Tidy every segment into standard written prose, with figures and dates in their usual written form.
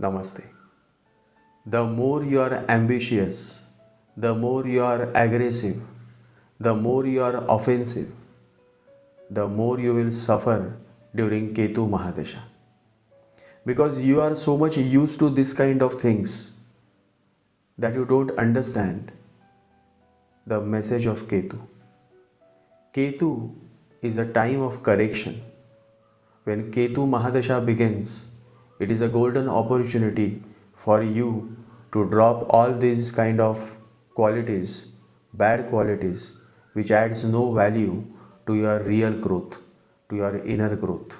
Namaste. The more you are ambitious, the more you are aggressive, the more you are offensive, the more you will suffer during Ketu Mahadasha. Because you are so much used to this kind of things that you don't understand the message of Ketu. Ketu is a time of correction. When Ketu Mahadasha begins, it is a golden opportunity for you to drop all these kind of qualities, bad qualities, which adds no value to your real growth, to your inner growth.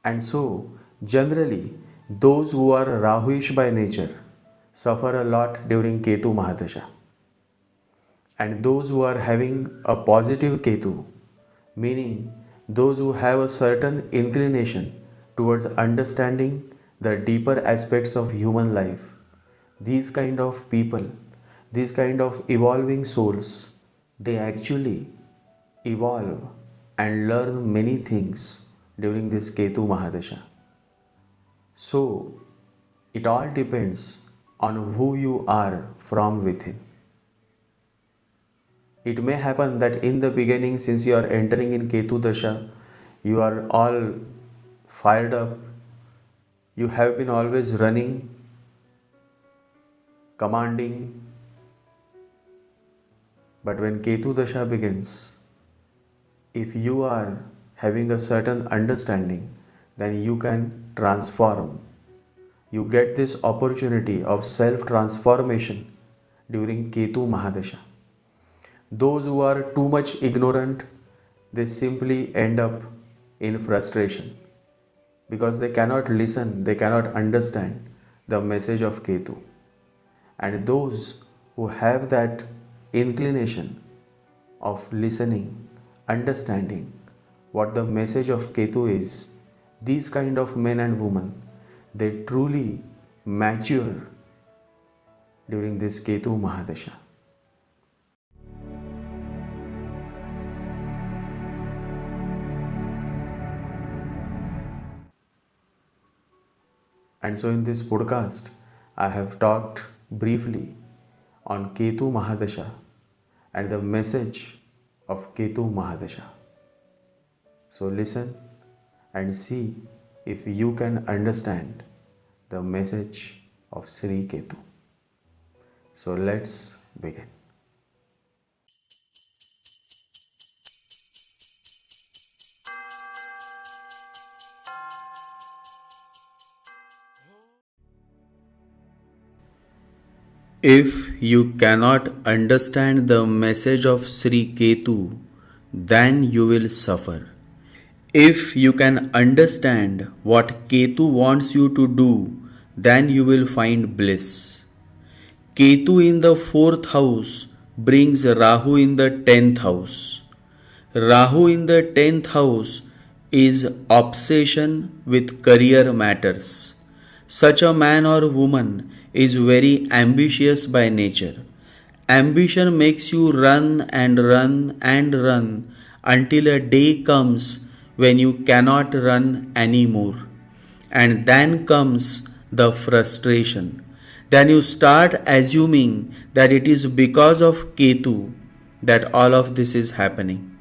And so, generally, those who are Rahuish by nature suffer a lot during Ketu Mahadasha. And those who are having a positive Ketu, meaning those who have a certain inclination towards understanding the deeper aspects of human life, these kind of people, these kind of evolving souls, they actually evolve and learn many things during this Ketu Mahadasha. So, it all depends on who you are from within. It may happen that in the beginning, since you are entering in Ketu Dasha, you are all fired up, you have been always running, commanding. But when Ketu Dasha begins, if you are having a certain understanding, then you can transform. You get this opportunity of self-transformation during Ketu Mahadasha. Those who are too much ignorant, they simply end up in frustration because they cannot listen, they cannot understand the message of Ketu. And those who have that inclination of listening, understanding what the message of Ketu is, these kind of men and women, they truly mature during this Ketu Mahadasha. And so in this podcast, I have talked briefly on Ketu Mahadasha and the message of Ketu Mahadasha. So listen and see if you can understand the message of Sri Ketu. So let's begin. If you cannot understand the message of Sri Ketu, then you will suffer. If you can understand what Ketu wants you to do, then you will find bliss. Ketu in the 4th house brings Rahu in the 10th house. Rahu in the 10th house is obsession with career matters. Such a man or woman is very ambitious by nature. Ambition makes you run and run and run until a day comes when you cannot run anymore. And then comes the frustration. Then you start assuming that it is because of Ketu that all of this is happening.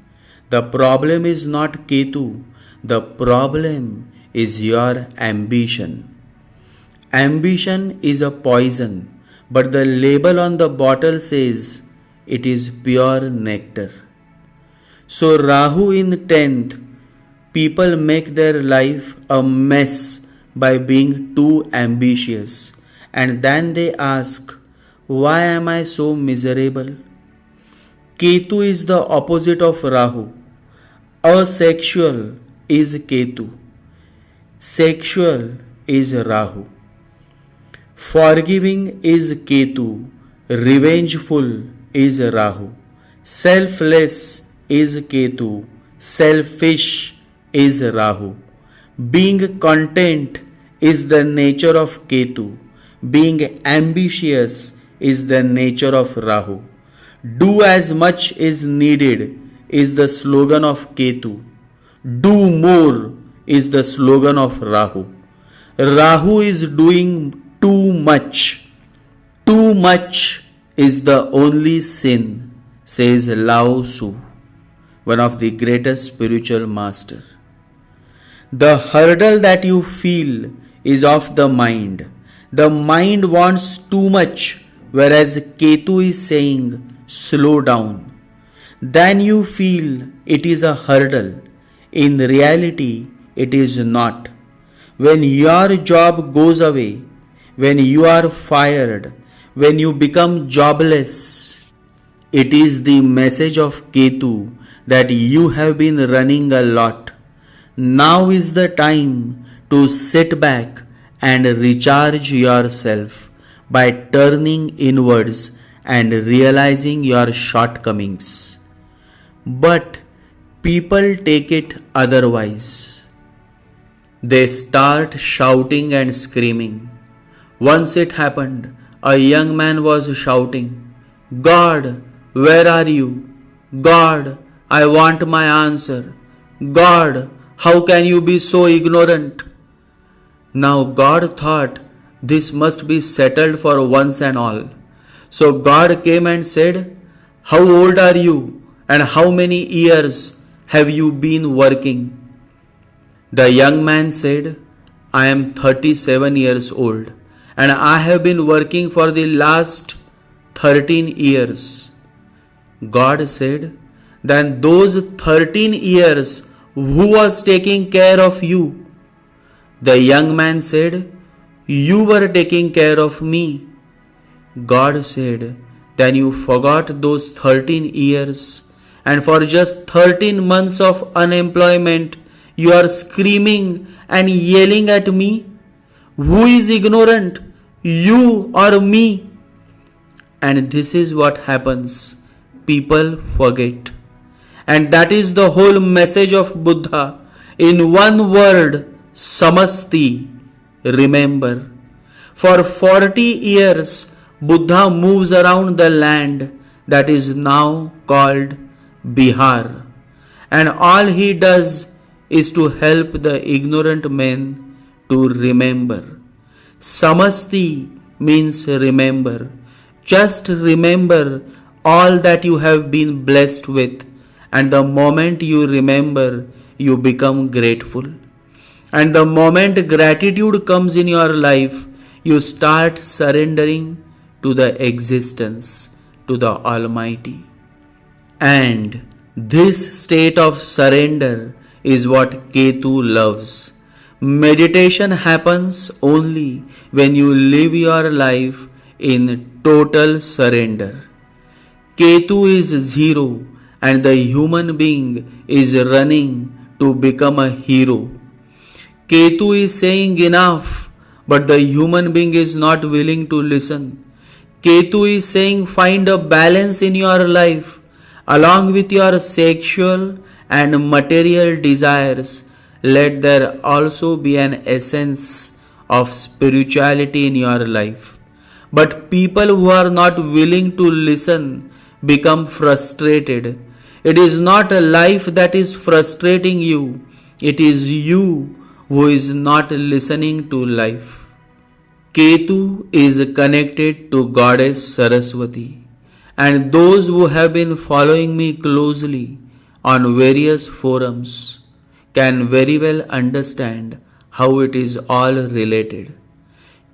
The problem is not Ketu, the problem is your ambition. Ambition is a poison, but the label on the bottle says it is pure nectar. So Rahu in 10th, people make their life a mess by being too ambitious, and then they ask, why am I so miserable? Ketu is the opposite of Rahu. Asexual is Ketu. Sexual is Rahu. Forgiving is Ketu. Revengeful is Rahu. Selfless is Ketu. Selfish is Rahu. Being content is the nature of Ketu. Being ambitious is the nature of Rahu. Do as much is needed is the slogan of Ketu. Do more is the slogan of Rahu. Rahu is doing too much. Too much is the only sin, says Lao Tzu, one of the greatest spiritual masters. The hurdle that you feel is of the mind. The mind wants too much, whereas Ketu is saying, slow down. Then you feel it is a hurdle. In reality, it is not. When your job goes away, when you are fired, when you become jobless, it is the message of Ketu that you have been running a lot. Now is the time to sit back and recharge yourself by turning inwards and realizing your shortcomings. But people take it otherwise. They start shouting and screaming. Once it happened, a young man was shouting, God, where are you? God, I want my answer. God, how can you be so ignorant? Now God thought this must be settled for once and all. So God came and said, how old are you and how many years have you been working? The young man said, I am 37 years old and I have been working for the last 13 years. God said, then those 13 years, who was taking care of you? The young man said, you were taking care of me. God said, then you forgot those 13 years and for just 13 months of unemployment, you are screaming and yelling at me? Who is ignorant, you or me? And this is what happens. People forget. And that is the whole message of Buddha. In one word, samasti, remember. For 40 years, Buddha moves around the land that is now called Bihar. And all he does is to help the ignorant men to remember. Samasti means remember. Just remember all that you have been blessed with. And the moment you remember, you become grateful. And the moment gratitude comes in your life, you start surrendering to the existence, to the Almighty. And this state of surrender is what Ketu loves. Meditation happens only when you live your life in total surrender. Ketu is zero and the human being is running to become a hero. Ketu is saying enough, but the human being is not willing to listen. Ketu is saying find a balance in your life along with your sexual and material desires. Let there also be an essence of spirituality in your life. But people who are not willing to listen become frustrated. It is not a life that is frustrating you. It is you who is not listening to life. Ketu is connected to Goddess Saraswati. And those who have been following me closely on various forums can very well understand how it is all related.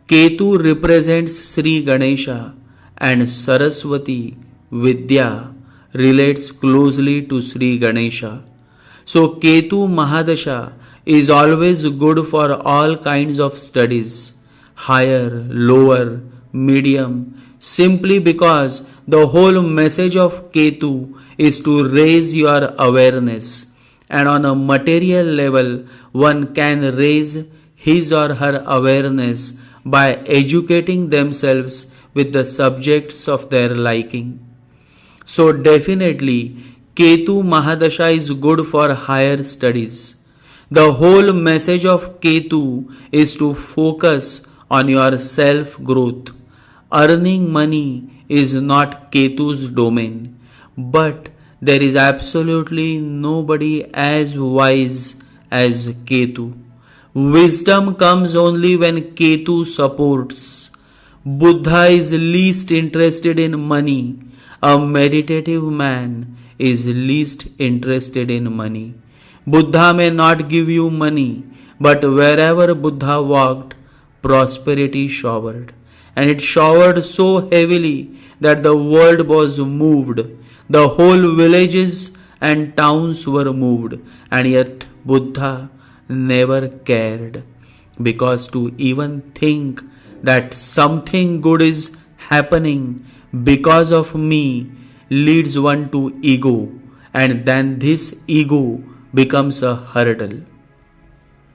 Ketu represents Sri Ganesha and Saraswati Vidya relates closely to Sri Ganesha. So Ketu Mahadasha is always good for all kinds of studies, higher, lower, medium, simply because the whole message of Ketu is to raise your awareness. And on a material level, one can raise his or her awareness by educating themselves with the subjects of their liking. So definitely, Ketu Mahadasha is good for higher studies. The whole message of Ketu is to focus on your self-growth. Earning money is not Ketu's domain, but There is absolutely nobody as wise as Ketu. Wisdom comes only when Ketu supports. Buddha is least interested in money. A meditative man is least interested in money. Buddha may not give you money, but wherever Buddha walked, prosperity showered. And it showered so heavily that the world was moved. The whole villages and towns were moved, and yet Buddha never cared, because to even think that something good is happening because of me leads one to ego, and then this ego becomes a hurdle.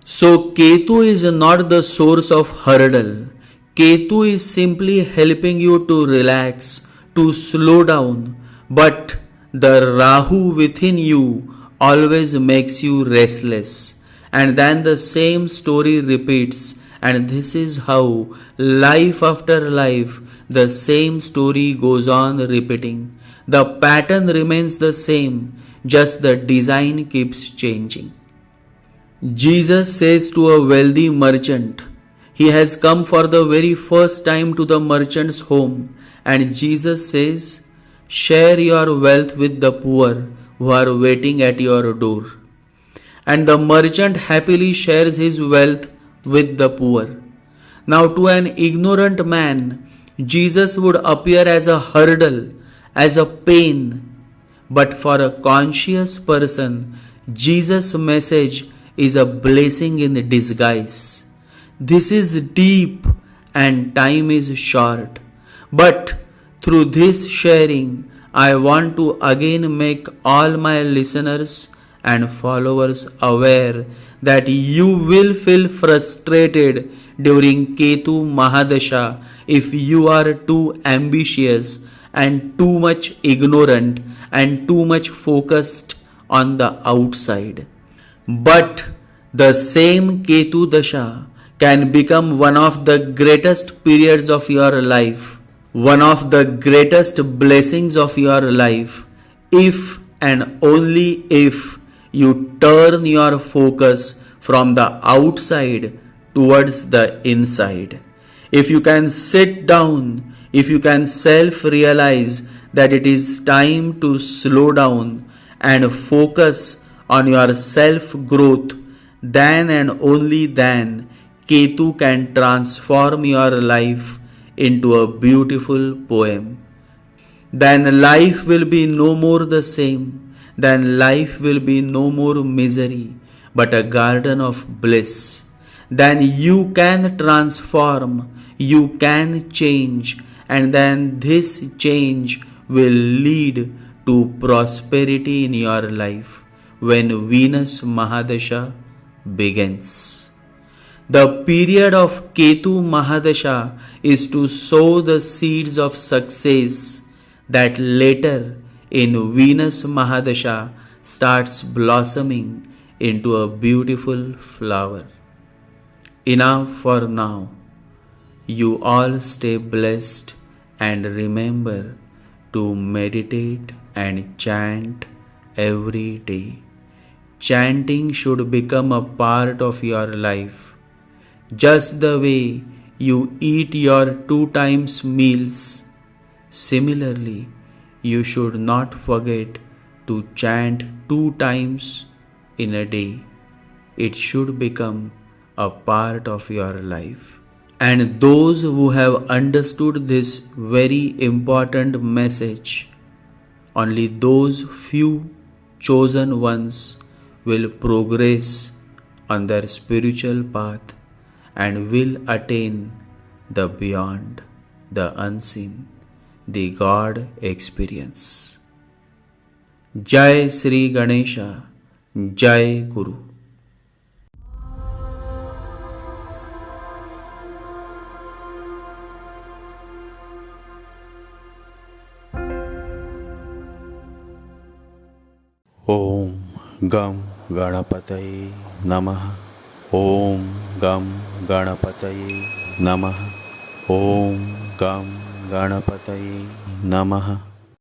So Ketu is not the source of hurdle. Ketu is simply helping you to relax, to slow down, but the Rahu within you always makes you restless. And then the same story repeats, and this is how life after life the same story goes on repeating. The pattern remains the same, just the design keeps changing. Jesus says to a wealthy merchant, he has come for the very first time to the merchant's home, and Jesus says, share your wealth with the poor who are waiting at your door. And the merchant happily shares his wealth with the poor. Now, to an ignorant man, Jesus would appear as a hurdle, as a pain. But for a conscious person, Jesus' message is a blessing in disguise. This is deep and time is short. But through this sharing, I want to again make all my listeners and followers aware that you will feel frustrated during Ketu Mahadasha if you are too ambitious and too much ignorant and too much focused on the outside. But the same Ketu Dasha can become one of the greatest periods of your life, one of the greatest blessings of your life, if and only if you turn your focus from the outside towards the inside. If you can sit down, if you can self-realize that it is time to slow down and focus on your self-growth, then and only then Ketu can transform your life into a beautiful poem. Then life will be no more the same. Then life will be no more misery, but a garden of bliss. Then you can transform, you can change, and then this change will lead to prosperity in your life when Venus Mahadasha begins. The period of Ketu Mahadasha is to sow the seeds of success that later in Venus Mahadasha starts blossoming into a beautiful flower. Enough for now. You all stay blessed and remember to meditate and chant every day. Chanting should become a part of your life. Just the way you eat your 2 times meals, similarly, you should not forget to chant 2 times in a day. It should become a part of your life. And those who have understood this very important message, only those few chosen ones will progress on their spiritual path and will attain the beyond, the unseen, the God experience. Jai Sri Ganesha, Jai Guru. Om Gam Ganapataye Namaha. Om Gam Ganapataye Namaha. Om Gam Ganapataye Namaha.